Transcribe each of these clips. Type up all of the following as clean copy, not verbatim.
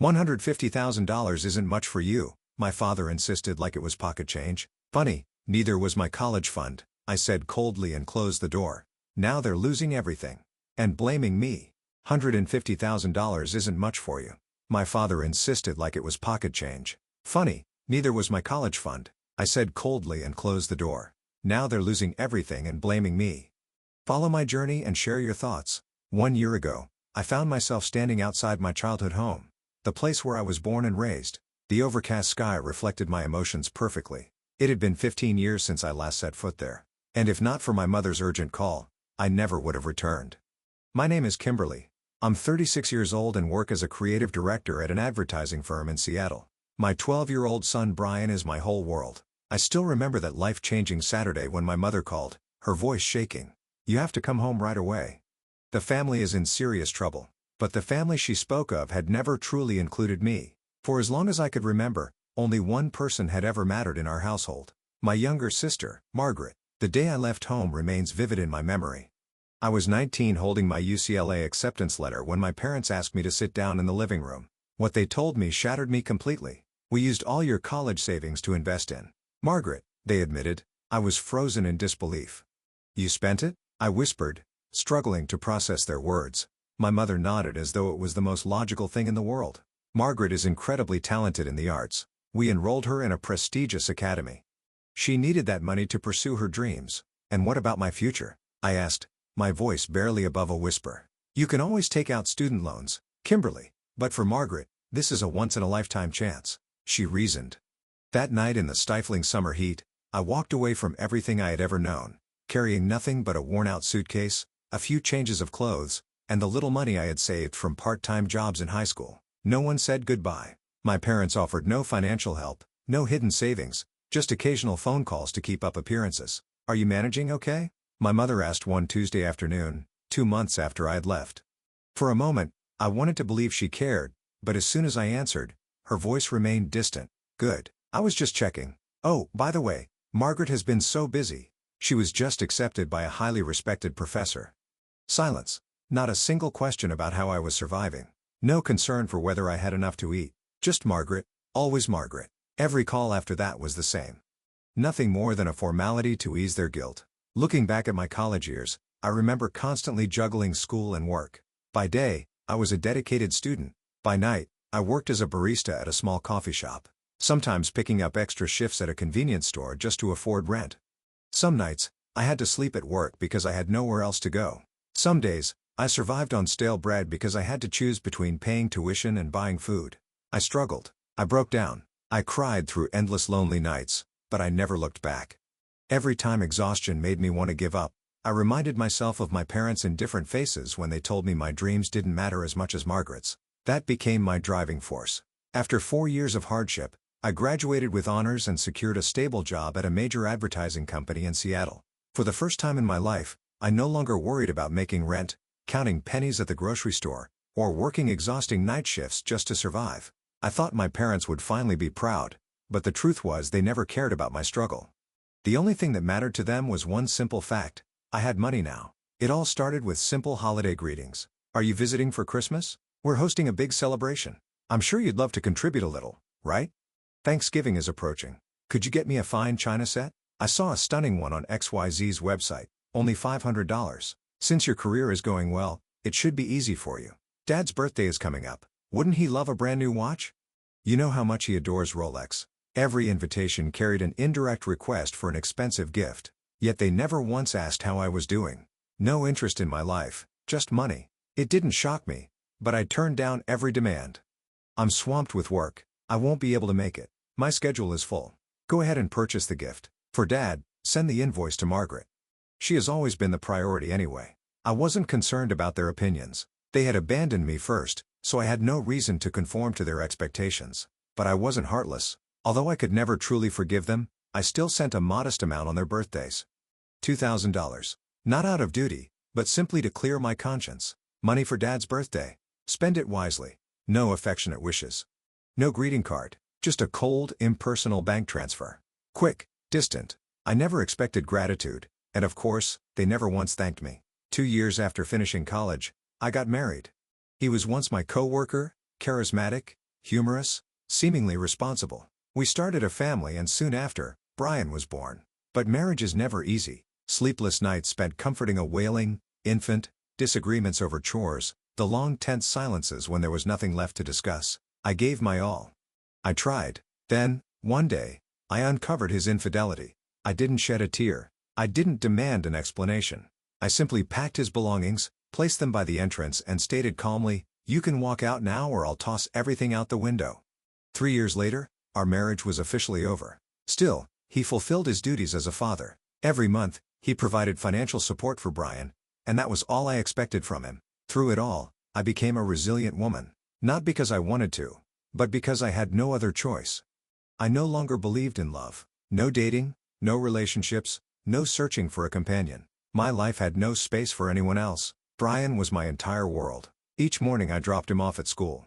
$150,000 isn't much for you, my father insisted like it was pocket change. Funny, neither was my college fund, I said coldly and closed the door. Now they're losing everything. And blaming me. $150,000 isn't much for you. My father insisted like it was pocket change. Funny, neither was my college fund, I said coldly and closed the door. Now they're losing everything and blaming me. Follow my journey and share your thoughts. 1 year ago, I found myself standing outside my childhood home. The place where I was born and raised. The overcast sky reflected my emotions perfectly. It had been 15 years since I last set foot there. And if not for my mother's urgent call, I never would have returned. My name is Kimberly. I'm 36 years old and work as a creative director at an advertising firm in Seattle. My 12-year-old son Brian is my whole world. I still remember that life-changing Saturday when my mother called, her voice shaking. You have to come home right away. The family is in serious trouble. But the family she spoke of had never truly included me. For as long as I could remember, only one person had ever mattered in our household. My younger sister, Margaret. The day I left home remains vivid in my memory. I was 19 holding my UCLA acceptance letter when my parents asked me to sit down in the living room. What they told me shattered me completely. We used all your college savings to invest in. Margaret, they admitted. I was frozen in disbelief. You spent it? I whispered, struggling to process their words. My mother nodded as though it was the most logical thing in the world. Margaret is incredibly talented in the arts. We enrolled her in a prestigious academy. She needed that money to pursue her dreams. And what about my future? I asked, my voice barely above a whisper. You can always take out student loans, Kimberly. But for Margaret, this is a once-in-a-lifetime chance, she reasoned. That night in the stifling summer heat, I walked away from everything I had ever known, carrying nothing but a worn-out suitcase, a few changes of clothes, and the little money I had saved from part-time jobs in high school. No one said goodbye. My parents offered no financial help, no hidden savings, just occasional phone calls to keep up appearances. Are you managing okay? My mother asked one Tuesday afternoon, 2 months after I had left. For a moment, I wanted to believe she cared, but as soon as I answered, her voice remained distant. Good. I was just checking. Oh, by the way, Margaret has been so busy. She was just accepted by a highly respected professor. Silence. Not a single question about how I was surviving. No concern for whether I had enough to eat. Just Margaret, always Margaret. Every call after that was the same. Nothing more than a formality to ease their guilt. Looking back at my college years, I remember constantly juggling school and work. By day, I was a dedicated student. By night, I worked as a barista at a small coffee shop. Sometimes picking up extra shifts at a convenience store just to afford rent. Some nights, I had to sleep at work because I had nowhere else to go. Some days, I survived on stale bread because I had to choose between paying tuition and buying food. I struggled. I broke down. I cried through endless lonely nights, but I never looked back. Every time exhaustion made me want to give up, I reminded myself of my parents' indifferent faces when they told me my dreams didn't matter as much as Margaret's. That became my driving force. After 4 years of hardship, I graduated with honors and secured a stable job at a major advertising company in Seattle. For the first time in my life, I no longer worried about making rent, counting pennies at the grocery store, or working exhausting night shifts just to survive. I thought my parents would finally be proud, but the truth was they never cared about my struggle. The only thing that mattered to them was one simple fact: I had money now. It all started with simple holiday greetings. Are you visiting for Christmas? We're hosting a big celebration. I'm sure you'd love to contribute a little, right? Thanksgiving is approaching. Could you get me a fine china set? I saw a stunning one on XYZ's website, only $500. Since your career is going well, it should be easy for you. Dad's birthday is coming up. Wouldn't he love a brand new watch? You know how much he adores Rolex. Every invitation carried an indirect request for an expensive gift. Yet they never once asked how I was doing. No interest in my life, just money. It didn't shock me, but I turned down every demand. I'm swamped with work. I won't be able to make it. My schedule is full. Go ahead and purchase the gift. For Dad, send the invoice to Margaret. She has always been the priority anyway. I wasn't concerned about their opinions. They had abandoned me first, so I had no reason to conform to their expectations. But I wasn't heartless. Although I could never truly forgive them, I still sent a modest amount on their birthdays. $2,000. Not out of duty, but simply to clear my conscience. Money for Dad's birthday. Spend it wisely. No affectionate wishes. No greeting card. Just a cold, impersonal bank transfer. Quick, distant. I never expected gratitude, and of course, they never once thanked me. 2 years after finishing college, I got married. He was once my coworker, charismatic, humorous, seemingly responsible. We started a family and soon after, Brian was born. But marriage is never easy. Sleepless nights spent comforting a wailing infant, disagreements over chores, the long tense silences when there was nothing left to discuss. I gave my all. I tried. Then, one day, I uncovered his infidelity. I didn't shed a tear. I didn't demand an explanation. I simply packed his belongings, placed them by the entrance and stated calmly, "You can walk out now or I'll toss everything out the window." 3 years later, our marriage was officially over. Still, he fulfilled his duties as a father. Every month, he provided financial support for Brian, and that was all I expected from him. Through it all, I became a resilient woman. Not because I wanted to, but because I had no other choice. I no longer believed in love. No dating, no relationships, no searching for a companion. My life had no space for anyone else. Brian was my entire world. Each morning I dropped him off at school.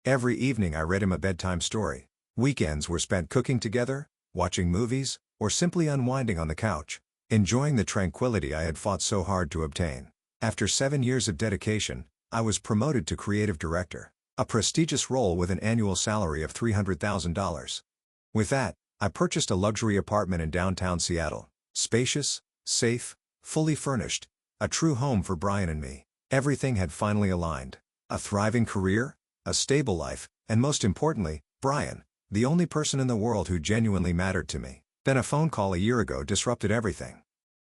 Every evening I read him a bedtime story. Weekends were spent cooking together, watching movies, or simply unwinding on the couch, enjoying the tranquility I had fought so hard to obtain. After 7 years of dedication, I was promoted to creative director, a prestigious role with an annual salary of $300,000. With that, I purchased a luxury apartment in downtown Seattle. Spacious, safe, fully furnished, a true home for Brian and me. Everything had finally aligned. A thriving career, a stable life, and most importantly, Brian, the only person in the world who genuinely mattered to me. Then a phone call a year ago disrupted everything.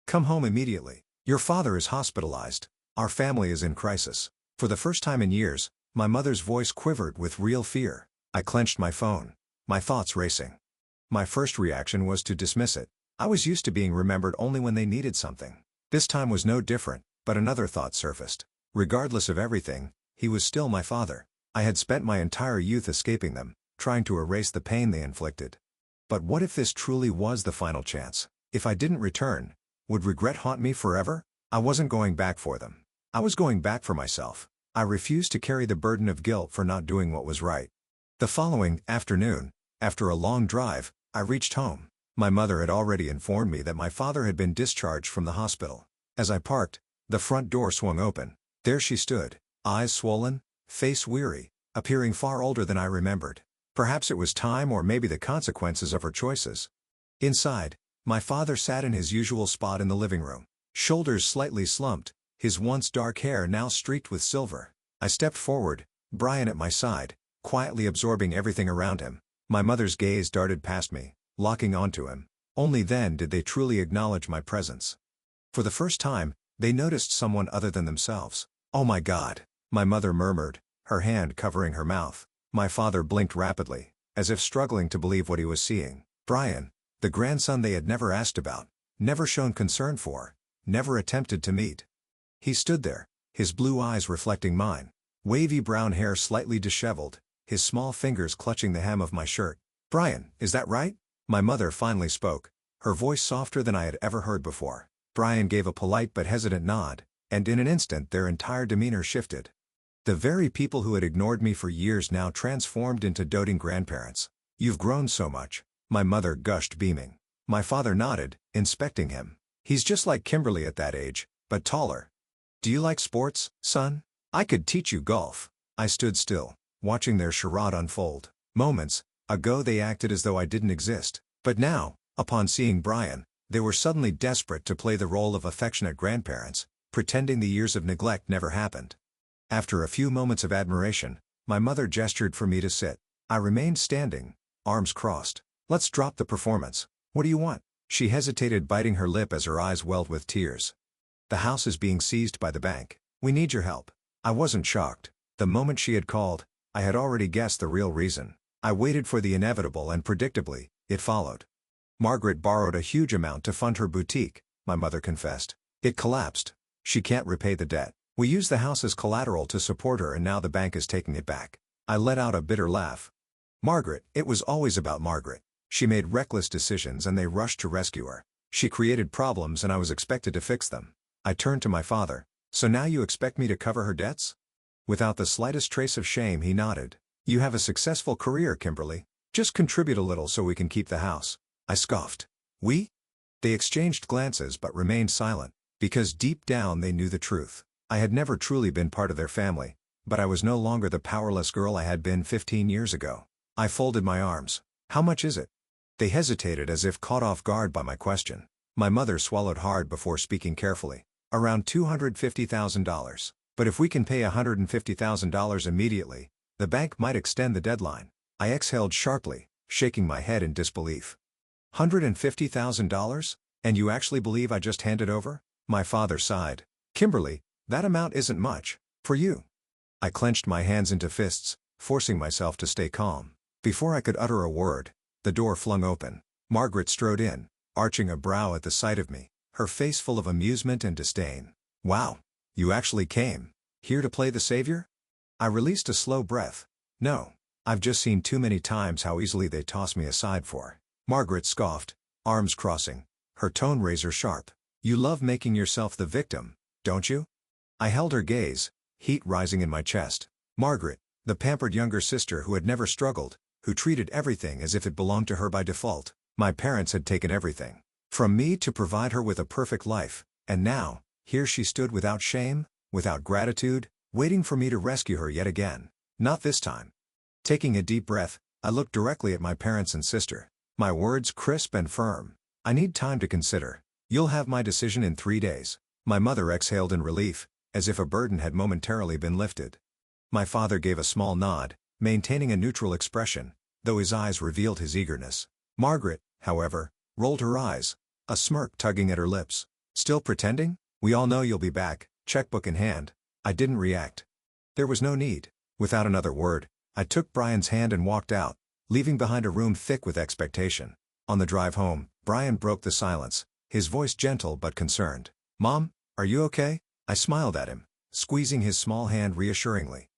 "Come home immediately. Your father is hospitalized. Our family is in crisis." For the first time in years, my mother's voice quivered with real fear. I clenched my phone, my thoughts racing. My first reaction was to dismiss it. I was used to being remembered only when they needed something. This time was no different, but another thought surfaced. Regardless of everything, he was still my father. I had spent my entire youth escaping them, trying to erase the pain they inflicted. But what if this truly was the final chance? If I didn't return, would regret haunt me forever? I wasn't going back for them. I was going back for myself. I refused to carry the burden of guilt for not doing what was right. The following afternoon, after a long drive, I reached home. My mother had already informed me that my father had been discharged from the hospital. As I parked, the front door swung open. There she stood, eyes swollen, face weary, appearing far older than I remembered. Perhaps it was time or maybe the consequences of her choices. Inside, my father sat in his usual spot in the living room, shoulders slightly slumped, his once dark hair now streaked with silver. I stepped forward, Brian at my side, quietly absorbing everything around him. My mother's gaze darted past me, locking onto him. Only then did they truly acknowledge my presence. For the first time, they noticed someone other than themselves. "Oh my God," my mother murmured, her hand covering her mouth. My father blinked rapidly, as if struggling to believe what he was seeing. Brian, the grandson they had never asked about, never shown concern for, never attempted to meet. He stood there, his blue eyes reflecting mine, wavy brown hair slightly disheveled, his small fingers clutching the hem of my shirt. "Brian, is that right?" My mother finally spoke, her voice softer than I had ever heard before. Brian gave a polite but hesitant nod, and in an instant their entire demeanor shifted. The very people who had ignored me for years now transformed into doting grandparents. "You've grown so much," my mother gushed, beaming. My father nodded, inspecting him. "He's just like Kimberly at that age, but taller." "Do you like sports, son? I could teach you golf." I stood still, watching their charade unfold. Moments ago they acted as though I didn't exist, but now, upon seeing Brian, they were suddenly desperate to play the role of affectionate grandparents, pretending the years of neglect never happened. After a few moments of admiration, my mother gestured for me to sit. I remained standing, arms crossed. "Let's drop the performance. What do you want?" She hesitated, biting her lip as her eyes welled with tears. "The house is being seized by the bank. We need your help." I wasn't shocked. The moment she had called, I had already guessed the real reason. I waited for the inevitable and predictably, it followed. "Margaret borrowed a huge amount to fund her boutique," my mother confessed. "It collapsed. She can't repay the debt. We used the house as collateral to support her and now the bank is taking it back." I let out a bitter laugh. Margaret, it was always about Margaret. She made reckless decisions and they rushed to rescue her. She created problems and I was expected to fix them. I turned to my father. "So now you expect me to cover her debts?" Without the slightest trace of shame he nodded. "You have a successful career, Kimberly. Just contribute a little so we can keep the house." I scoffed. "We?" They exchanged glances but remained silent, because deep down they knew the truth. I had never truly been part of their family, but I was no longer the powerless girl I had been 15 years ago. I folded my arms. How much is it? They hesitated as if caught off guard by my question. My mother swallowed hard before speaking carefully. Around $250,000. But if we can pay $150,000 immediately, the bank might extend the deadline. I exhaled sharply, shaking my head in disbelief. $150,000? And you actually believe I just handed over? My father sighed. Kimberly, that amount isn't much. For you. I clenched my hands into fists, forcing myself to stay calm. Before I could utter a word, the door flung open. Margaret strode in, arching a brow at the sight of me, her face full of amusement and disdain. Wow. You actually came. Here to play the savior? I released a slow breath. No. I've just seen too many times how easily they toss me aside for. Margaret scoffed, arms crossing, her tone razor sharp. You love making yourself the victim, don't you? I held her gaze, heat rising in my chest. Margaret, the pampered younger sister who had never struggled, who treated everything as if it belonged to her by default. My parents had taken everything from me to provide her with a perfect life, and now, here she stood without shame, without gratitude, waiting for me to rescue her yet again. Not this time. Taking a deep breath, I looked directly at my parents and sister. My words crisp and firm. I need time to consider. You'll have my decision in 3 days. My mother exhaled in relief, as if a burden had momentarily been lifted. My father gave a small nod, maintaining a neutral expression, though his eyes revealed his eagerness. Margaret, however, rolled her eyes, a smirk tugging at her lips. Still pretending? We all know you'll be back, checkbook in hand. I didn't react. There was no need. Without another word, I took Brian's hand and walked out, leaving behind a room thick with expectation. On the drive home, Brian broke the silence, his voice gentle but concerned. Mom, are you okay? I smiled at him, squeezing his small hand reassuringly.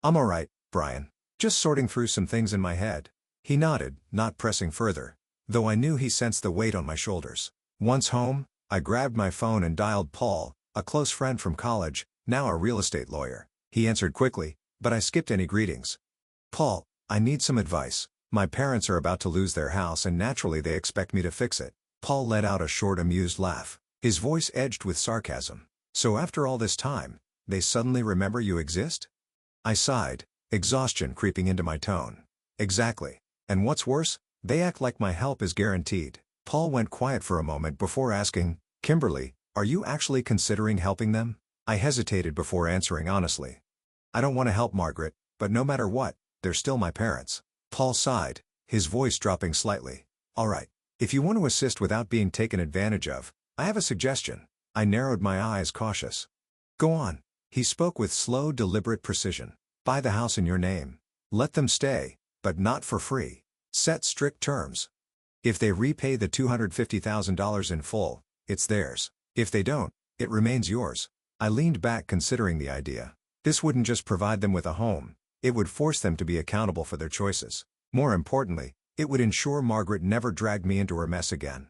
I'm alright, Brian. Just sorting through some things in my head. He nodded, not pressing further, though I knew he sensed the weight on my shoulders. Once home, I grabbed my phone and dialed Paul, a close friend from college, now a real estate lawyer. He answered quickly, but I skipped any greetings. Paul, I need some advice. My parents are about to lose their house and naturally they expect me to fix it. Paul let out a short amused laugh, his voice edged with sarcasm. So after all this time, they suddenly remember you exist? I sighed, exhaustion creeping into my tone. Exactly. And what's worse, they act like my help is guaranteed. Paul went quiet for a moment before asking, Kimberly, are you actually considering helping them? I hesitated before answering honestly. I don't want to help Margaret, but no matter what, they're still my parents. Paul sighed, his voice dropping slightly. All right. If you want to assist without being taken advantage of, I have a suggestion. I narrowed my eyes cautious. Go on. He spoke with slow, deliberate precision. Buy the house in your name. Let them stay, but not for free. Set strict terms. If they repay the $250,000 in full, it's theirs. If they don't, it remains yours. I leaned back considering the idea. This wouldn't just provide them with a home, it would force them to be accountable for their choices. More importantly, it would ensure Margaret never dragged me into her mess again.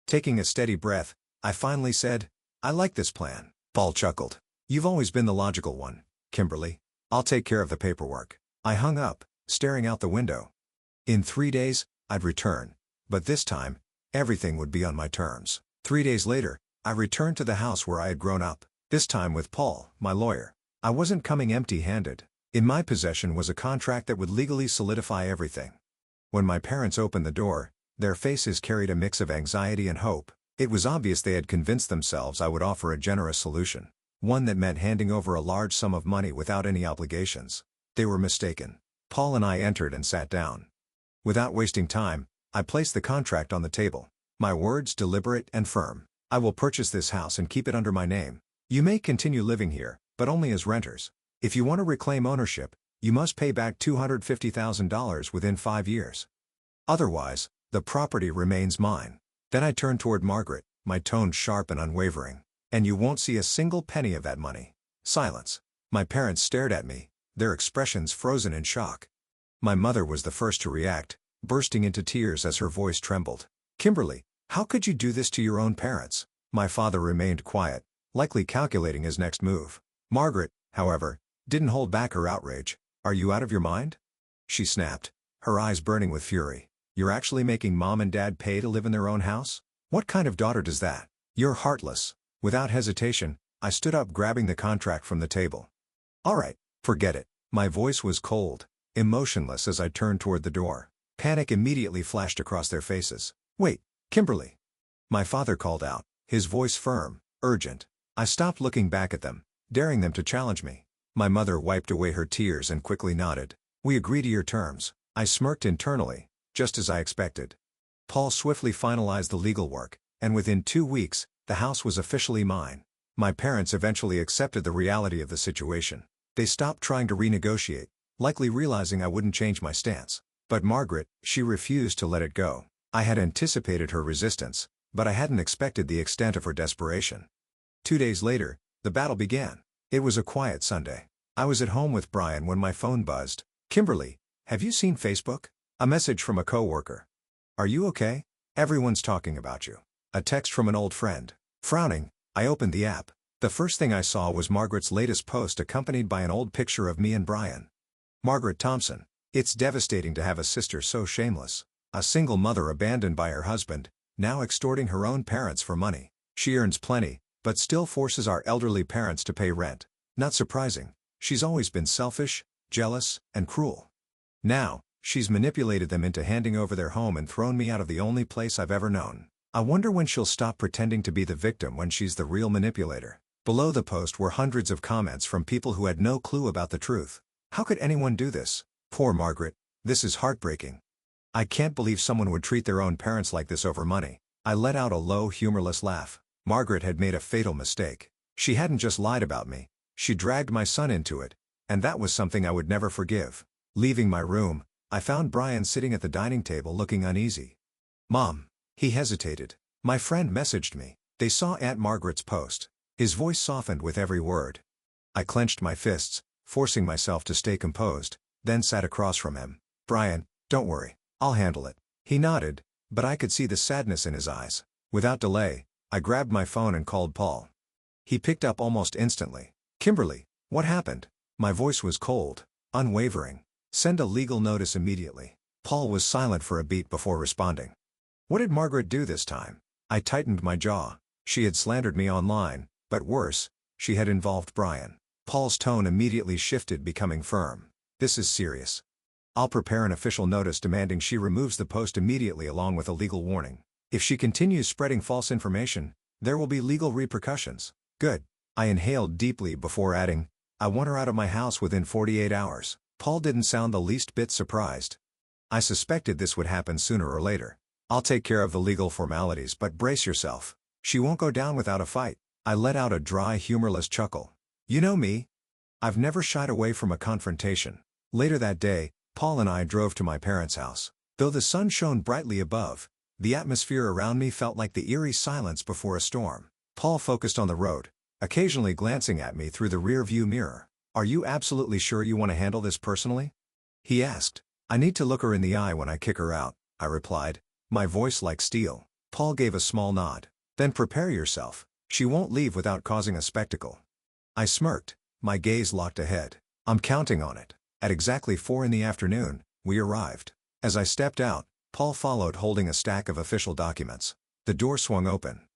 Taking a steady breath, I finally said, I like this plan. Paul chuckled. You've always been the logical one, Kimberly. I'll take care of the paperwork. I hung up, staring out the window. In 3 days, I'd return. But this time, everything would be on my terms. 3 days later, I returned to the house where I had grown up, this time with Paul, my lawyer. I wasn't coming empty-handed. In my possession was a contract that would legally solidify everything. When my parents opened the door, their faces carried a mix of anxiety and hope. It was obvious they had convinced themselves I would offer a generous solution, one that meant handing over a large sum of money without any obligations. They were mistaken. Paul and I entered and sat down. Without wasting time, I placed the contract on the table. My words deliberate and firm. I will purchase this house and keep it under my name. You may continue living here, but only as renters. If you want to reclaim ownership, you must pay back $250,000 within 5 years. Otherwise, the property remains mine. Then I turned toward Margaret, my tone sharp and unwavering. And you won't see a single penny of that money. Silence. My parents stared at me, their expressions frozen in shock. My mother was the first to react, bursting into tears as her voice trembled. Kimberly, how could you do this to your own parents? My father remained quiet, likely calculating his next move. Margaret, however, didn't hold back her outrage. Are you out of your mind? She snapped, her eyes burning with fury. You're actually making Mom and Dad pay to live in their own house? What kind of daughter does that? You're heartless. Without hesitation, I stood up, grabbing the contract from the table. All right, Forget it. My voice was cold, emotionless as I turned toward the door. Panic immediately flashed across their faces. "Wait, Kimberly!" My father called out, his voice firm, urgent. I stopped looking back at them, daring them to challenge me. My mother wiped away her tears and quickly nodded. "We agree to your terms." I smirked internally, just as I expected. Paul swiftly finalized the legal work, and within 2 weeks, the house was officially mine. My parents eventually accepted the reality of the situation. They stopped trying to renegotiate, likely realizing I wouldn't change my stance. But Margaret, she refused to let it go. I had anticipated her resistance, but I hadn't expected the extent of her desperation. 2 days later, the battle began. It was a quiet Sunday. I was at home with Brian when my phone buzzed. "Kimberly, have you seen Facebook?" A message from a coworker. "Are you okay? Everyone's talking about you." A text from an old friend. Frowning, I opened the app. The first thing I saw was Margaret's latest post accompanied by an old picture of me and Brian. Margaret Thompson. It's devastating to have a sister so shameless. A single mother abandoned by her husband, now extorting her own parents for money. She earns plenty, but still forces our elderly parents to pay rent. Not surprising. She's always been selfish, jealous, and cruel. Now, she's manipulated them into handing over their home and thrown me out of the only place I've ever known. I wonder when she'll stop pretending to be the victim when she's the real manipulator. Below the post were hundreds of comments from people who had no clue about the truth. How could anyone do this? Poor Margaret. This is heartbreaking. I can't believe someone would treat their own parents like this over money. I let out a low, humorless laugh. Margaret had made a fatal mistake. She hadn't just lied about me. She dragged my son into it, and that was something I would never forgive. Leaving my room, I found Brian sitting at the dining table looking uneasy. "Mom." He hesitated. "My friend messaged me. They saw Aunt Margaret's post." His voice softened with every word. I clenched my fists, forcing myself to stay composed, then sat across from him. "Brian, don't worry. I'll handle it." He nodded, but I could see the sadness in his eyes. Without delay, I grabbed my phone and called Paul. He picked up almost instantly. "Kimberly, what happened?" My voice was cold, unwavering. "Send a legal notice immediately." Paul was silent for a beat before responding. "What did Margaret do this time?" I tightened my jaw. She had slandered me online, but worse, she had involved Brian. Paul's tone immediately shifted, becoming firm. "This is serious. I'll prepare an official notice demanding she removes the post immediately along with a legal warning. If she continues spreading false information, there will be legal repercussions." "Good." I inhaled deeply before adding, "I want her out of my house within 48 hours. Paul didn't sound the least bit surprised. I suspected this would happen sooner or later. "I'll take care of the legal formalities, but brace yourself. She won't go down without a fight." I let out a dry, humorless chuckle. You know me. I've never shied away from a confrontation. Later that day, Paul and I drove to my parents' house. Though the sun shone brightly above, the atmosphere around me felt like the eerie silence before a storm. Paul focused on the road, occasionally glancing at me through the rear-view mirror. "Are you absolutely sure you want to handle this personally?" he asked. "I need to look her in the eye when I kick her out," I replied, my voice like steel. Paul gave a small nod. "Then prepare yourself. She won't leave without causing a spectacle." I smirked, my gaze locked ahead. "I'm counting on it." At exactly 4 in the afternoon, we arrived. As I stepped out, Paul followed holding a stack of official documents. The door swung open.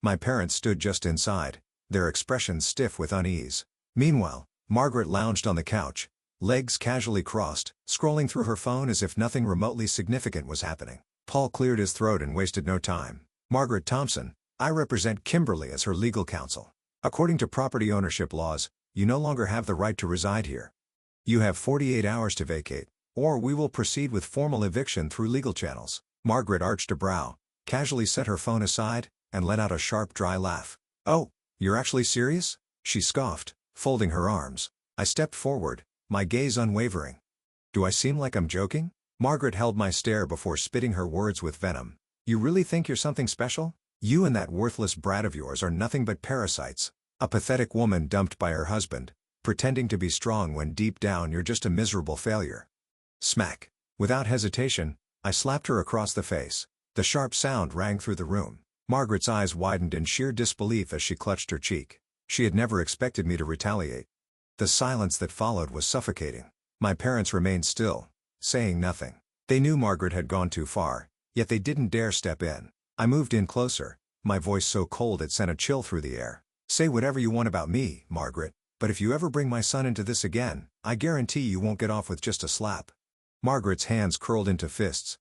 My parents stood just inside, their expressions stiff with unease. Meanwhile, Margaret lounged on the couch, legs casually crossed, scrolling through her phone as if nothing remotely significant was happening. Paul cleared his throat and wasted no time. "Margaret Thompson, I represent Kimberly as her legal counsel. According to property ownership laws, you no longer have the right to reside here. You have 48 hours to vacate, or we will proceed with formal eviction through legal channels." Margaret arched a brow, casually set her phone aside, and let out a sharp, dry laugh. "Oh, you're actually serious?" she scoffed, folding her arms. I stepped forward, my gaze unwavering. "Do I seem like I'm joking?" Margaret held my stare before spitting her words with venom. "You really think you're something special? You and that worthless brat of yours are nothing but parasites. A pathetic woman dumped by her husband, pretending to be strong when deep down you're just a miserable failure." Smack. Without hesitation, I slapped her across the face. The sharp sound rang through the room. Margaret's eyes widened in sheer disbelief as she clutched her cheek. She had never expected me to retaliate. The silence that followed was suffocating. My parents remained still, saying nothing. They knew Margaret had gone too far, yet they didn't dare step in. I moved in closer, my voice so cold it sent a chill through the air. "Say whatever you want about me, Margaret, But if you ever bring my son into this again, I guarantee you won't get off with just a slap. Margaret's hands curled into fists,